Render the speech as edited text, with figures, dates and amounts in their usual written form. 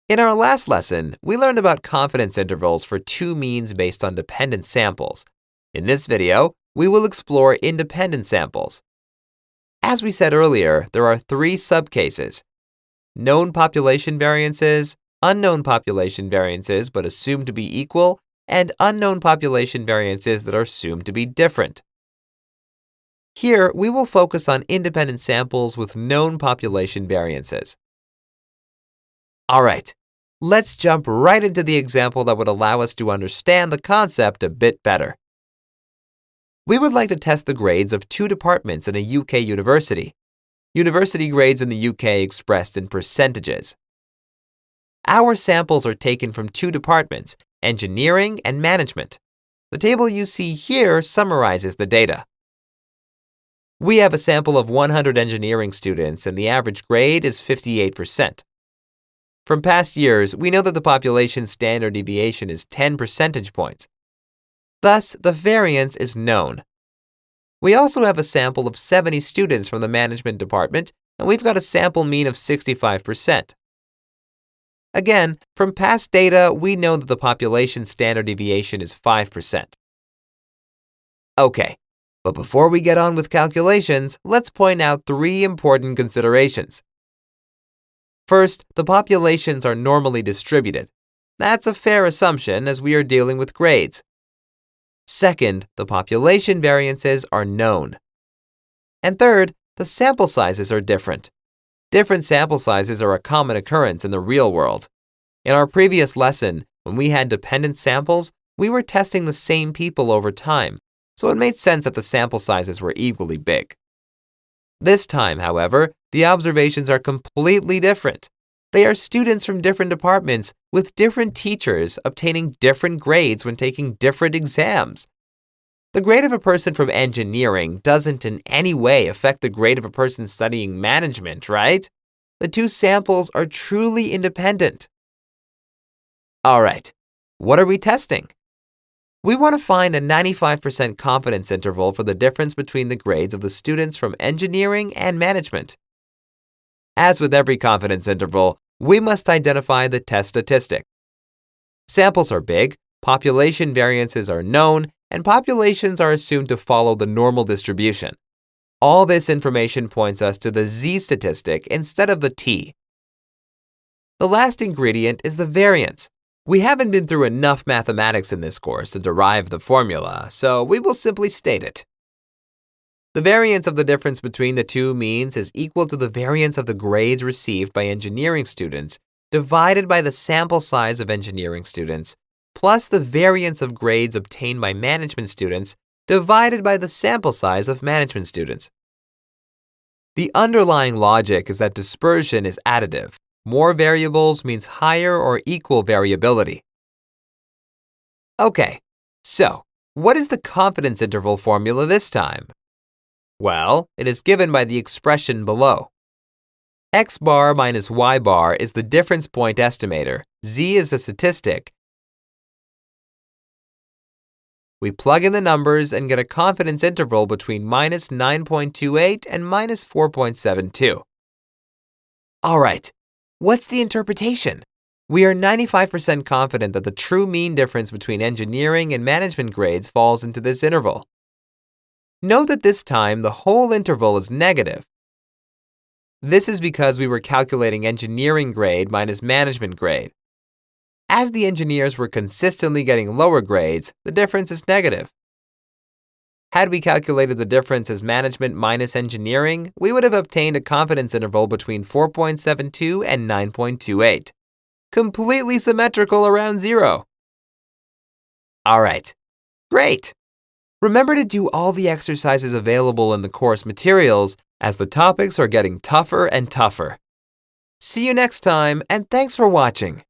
In our last lesson, we learned about confidence intervals for two means based on dependent samples. In this video, we will explore independent samples. As we said earlier, there are three subcases: known population variances, unknown population variances but assumed to be equal, and unknown population variances that are assumed to be different. Here, we will focus on independent samples with known population variances. All right, let's jump right into the example that would allow us to understand the concept a bit better. We would like to test the grades of two departments in a UK university. University grades in the UK expressed in percentages. Our samples are taken from two departments, engineering and management. The table you see here summarizes the data. We have a sample of 100 engineering students, and the average grade is 58%. From past years, we know that the population standard deviation is 10 percentage points. Thus, the variance is known. We also have a sample of 70 students from the management department, and we've got a sample mean of 65%. Again, from past data, we know that the population standard deviation is 5%. Okay, but before we get on with calculations, let's point out three important considerations. First, the populations are normally distributed. That's a fair assumption as we are dealing with grades. Second, the population variances are known. And third, the sample sizes are different. Different sample sizes are a common occurrence in the real world. In our previous lesson, when we had dependent samples, we were testing the same people over time, so it made sense that the sample sizes were equally big. This time, however, the observations are completely different. They are students from different departments with different teachers obtaining different grades when taking different exams. The grade of a person from engineering doesn't in any way affect the grade of a person studying management, right? The two samples are truly independent. All right, what are we testing? We want to find a 95% confidence interval for the difference between the grades of the students from engineering and management. As with every confidence interval, we must identify the test statistic. Samples are big, population variances are known, and populations are assumed to follow the normal distribution. All this information points us to the z statistic instead of the t. The last ingredient is the variance. We haven't been through enough mathematics in this course to derive the formula, so we will simply state it. The variance of the difference between the two means is equal to the variance of the grades received by engineering students divided by the sample size of engineering students, plus the variance of grades obtained by management students divided by the sample size of management students. The underlying logic is that dispersion is additive. More variables means higher or equal variability. Okay, so what is the confidence interval formula this time? Well, it is given by the expression below. X bar minus Y bar is the difference point estimator. Z is the statistic. We plug in the numbers and get a confidence interval between minus 9.28 and minus 4.72. All right. What's the interpretation? We are 95% confident that the true mean difference between engineering and management grades falls into this interval. Note that this time the whole interval is negative. This is because we were calculating engineering grade minus management grade. As the engineers were consistently getting lower grades, the difference is negative. Had we calculated the difference as management minus engineering, we would have obtained a confidence interval between 4.72 and 9.28. Completely symmetrical around zero. All right, great. Remember to do all the exercises available in the course materials as the topics are getting tougher and tougher. See you next time, and thanks for watching.